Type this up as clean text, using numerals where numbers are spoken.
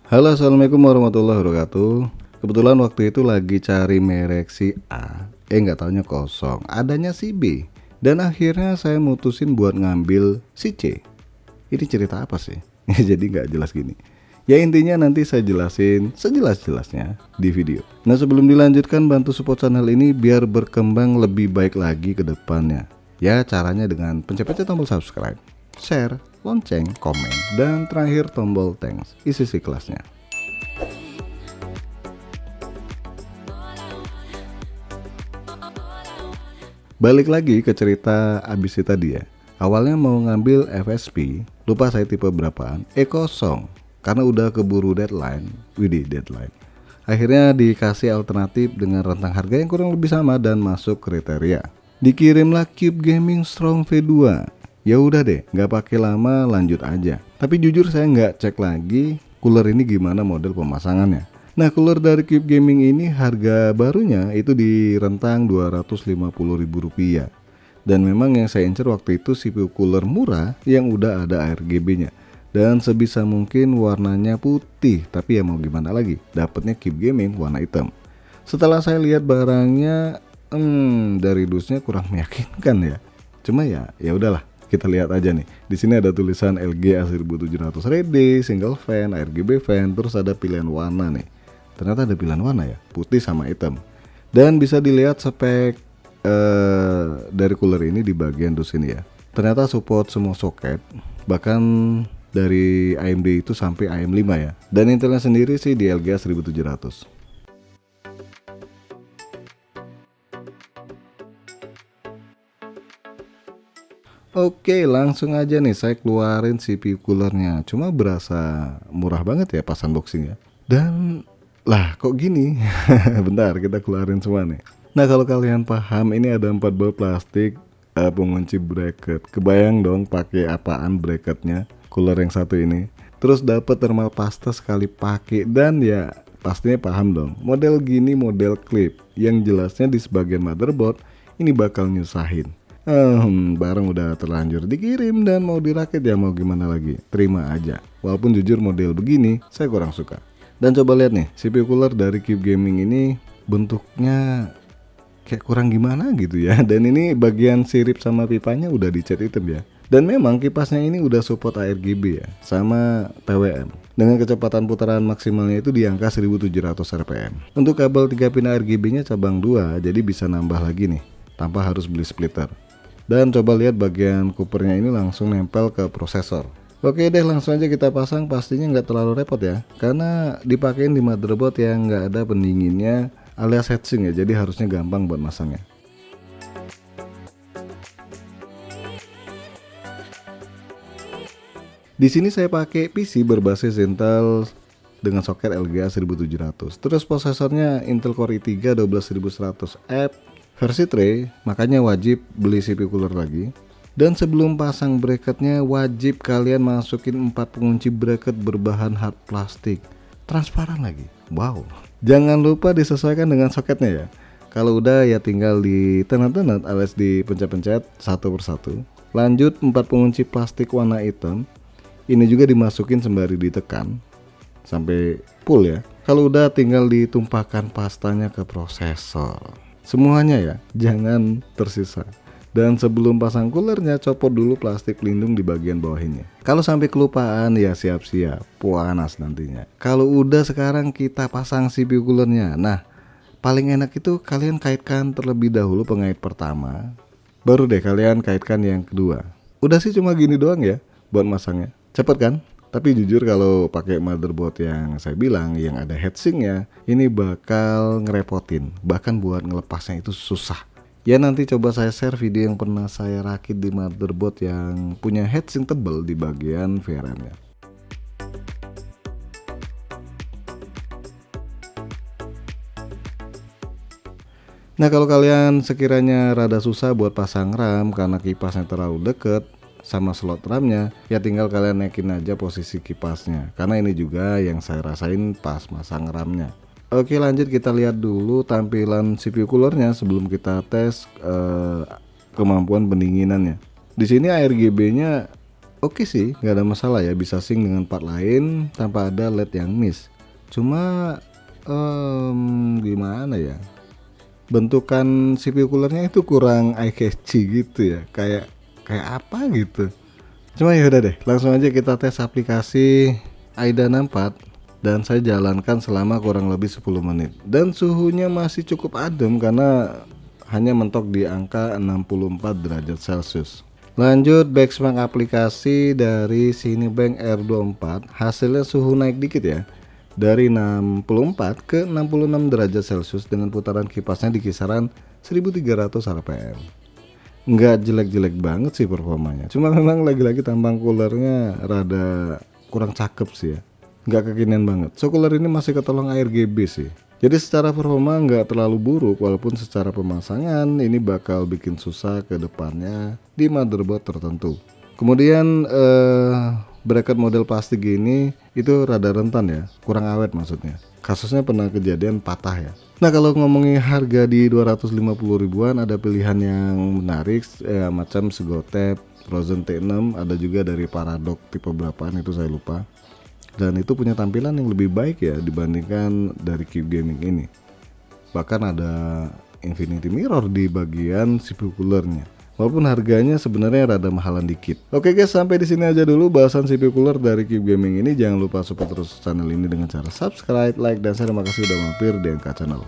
Halo, assalamualaikum warahmatullahi wabarakatuh. Kebetulan waktu itu lagi cari merek si A, nggak taunya kosong, adanya si B. Dan akhirnya saya mutusin buat ngambil si C. Ini cerita apa sih? Jadi nggak jelas gini. Ya intinya nanti saya jelasin sejelas-jelasnya di video. Nah sebelum dilanjutkan, bantu support channel ini biar berkembang lebih baik lagi ke depannya. Ya caranya dengan pencet-pencet tombol subscribe, share, lonceng, komen, dan terakhir tombol thanks. Isi kelasnya. Balik lagi ke cerita abis itu tadi ya. Awalnya mau ngambil FSP, lupa saya tipe berapaan, kosong. Karena udah keburu deadline, deadline. Akhirnya dikasih alternatif dengan rentang harga yang kurang lebih sama dan masuk kriteria. Dikirimlah Cube Gaming Strong V2. Ya udah deh, nggak pakai lama, lanjut aja. Tapi jujur saya nggak cek lagi cooler ini gimana model pemasangannya. Nah, cooler dari Cube Gaming ini harga barunya itu di rentang Rp250.000. Dan memang yang saya incer waktu itu CPU cooler murah yang udah ada RGB-nya. Dan sebisa mungkin warnanya putih, tapi ya mau gimana lagi, dapatnya Cube Gaming warna hitam. Setelah saya lihat barangnya, dari dusnya kurang meyakinkan ya. Cuma ya udahlah, kita lihat aja nih. Di sini ada tulisan LG A1700 Ready, single fan, RGB fan, terus ada pilihan warna nih. Ternyata ada pilihan warna ya, putih sama hitam. Dan bisa dilihat spek dari cooler ini di bagian dus ini ya. Ternyata support semua soket, bahkan dari AMD itu sampai AM5 ya. Dan Intelnya sendiri sih di LGA 1700. Oke, langsung aja nih saya keluarin CPU coolernya. Cuma berasa murah banget ya pas unboxing ya. Dan lah kok gini? Bentar, kita keluarin semua nih. Nah, kalau kalian paham, ini ada 4 buah plastik pengunci bracket. Kebayang dong pakai apaan bracketnya? Cooler yang satu ini. Terus dapat thermal paste sekali pakai, dan ya pastinya paham dong. Model gini model clip yang jelasnya di sebagian motherboard ini bakal nyusahin. Barang udah terlanjur dikirim dan mau dirakit ya mau gimana lagi, terima aja. Walaupun jujur model begini saya kurang suka. Dan coba lihat nih, CPU cooler dari Cube Gaming ini bentuknya kayak kurang gimana gitu ya. Dan ini bagian sirip sama pipanya udah dicat hitam ya. Dan memang kipasnya ini udah support ARGB ya, sama PWM. Dengan kecepatan putaran maksimalnya itu di angka 1700 rpm. Untuk kabel 3 pin ARGB-nya cabang 2, jadi bisa nambah lagi nih, tanpa harus beli splitter. Dan coba lihat bagian coopernya ini langsung nempel ke prosesor. Oke deh, langsung aja kita pasang. Pastinya nggak terlalu repot ya, karena dipakein di motherboard yang nggak ada pendinginnya alias heatsink ya, jadi harusnya gampang buat masangnya. Di sini saya pakai PC berbasis Intel dengan soket LGA 1700. Terus prosesornya Intel Core i3 12100F versi tray, makanya wajib beli CPU cooler lagi. Dan sebelum pasang bracketnya wajib kalian masukin 4 pengunci bracket berbahan hard plastik transparan lagi. Wow. Jangan lupa disesuaikan dengan soketnya ya. Kalau udah ya tinggal ditenet-tenet alias dipencet-pencet satu persatu. Lanjut 4 pengunci plastik warna hitam. Ini juga dimasukin sembari ditekan sampai full ya. Kalau udah tinggal ditumpahkan pastanya ke prosesor. Semuanya ya, jangan tersisa. Dan sebelum pasang coolernya, copot dulu plastik pelindung di bagian bawahnya. Kalau sampai kelupaan ya siap-siap, panas nantinya. Kalau udah sekarang kita pasang CPU coolernya. Nah, paling enak itu kalian kaitkan terlebih dahulu pengait pertama, baru deh kalian kaitkan yang kedua. Udah sih cuma gini doang ya buat masangnya. Cepet kan? Tapi jujur kalau pakai motherboard yang saya bilang yang ada heatsinknya, ini bakal ngerepotin. Bahkan buat ngelepasnya itu susah. Ya nanti coba saya share video yang pernah saya rakit di motherboard yang punya heatsink tebal di bagian VRM-nya. Nah kalau kalian sekiranya rada susah buat pasang RAM karena kipasnya terlalu deket sama slot RAM-nya, ya tinggal kalian naikin aja posisi kipasnya, karena ini juga yang saya rasain pas masang RAM-nya. Oke, lanjut kita lihat dulu tampilan CPU coolernya sebelum kita tes kemampuan pendinginannya. Di sini ARGB-nya Oke sih, nggak ada masalah ya, bisa sync dengan part lain tanpa ada LED yang miss. Cuma gimana ya? Bentukan CPU coolernya itu kurang eye catchy gitu ya, kayak apa gitu. Cuma ya udah deh, langsung aja kita tes aplikasi AIDA 64 dan saya jalankan selama kurang lebih 10 menit. Dan suhunya masih cukup adem karena hanya mentok di angka 64 derajat Celcius. Lanjut benchmark aplikasi dari Cinebench R24, hasilnya suhu naik dikit ya. Dari 64 ke 66 derajat Celcius dengan putaran kipasnya di kisaran 1300 rpm. Nggak jelek-jelek banget sih performanya, cuma memang lagi-lagi tampang coolernya rada kurang cakep sih ya, nggak kekinian banget. So cooler ini masih ketolong RGB sih, jadi secara performa nggak terlalu buruk, walaupun secara pemasangan ini bakal bikin susah ke depannya di motherboard tertentu. Kemudian bracket model plastik gini itu rada rentan ya, kurang awet maksudnya. Kasusnya pernah kejadian patah ya. Nah kalau ngomongin harga di 250 ribuan, ada pilihan yang menarik macam Segotep, Frozen T6, ada juga dari Paradox tipe berapaan itu saya lupa. Dan itu punya tampilan yang lebih baik ya dibandingkan dari Cube Gaming ini. Bahkan ada Infinity Mirror di bagian CPU coolernya. Walaupun harganya sebenarnya rada mahalan dikit. Oke guys, sampai di sini aja dulu bahasan CPU cooler dari Cube Gaming ini. Jangan lupa support terus channel ini dengan cara subscribe, like, dan share. Terima kasih udah mampir di MK Channel.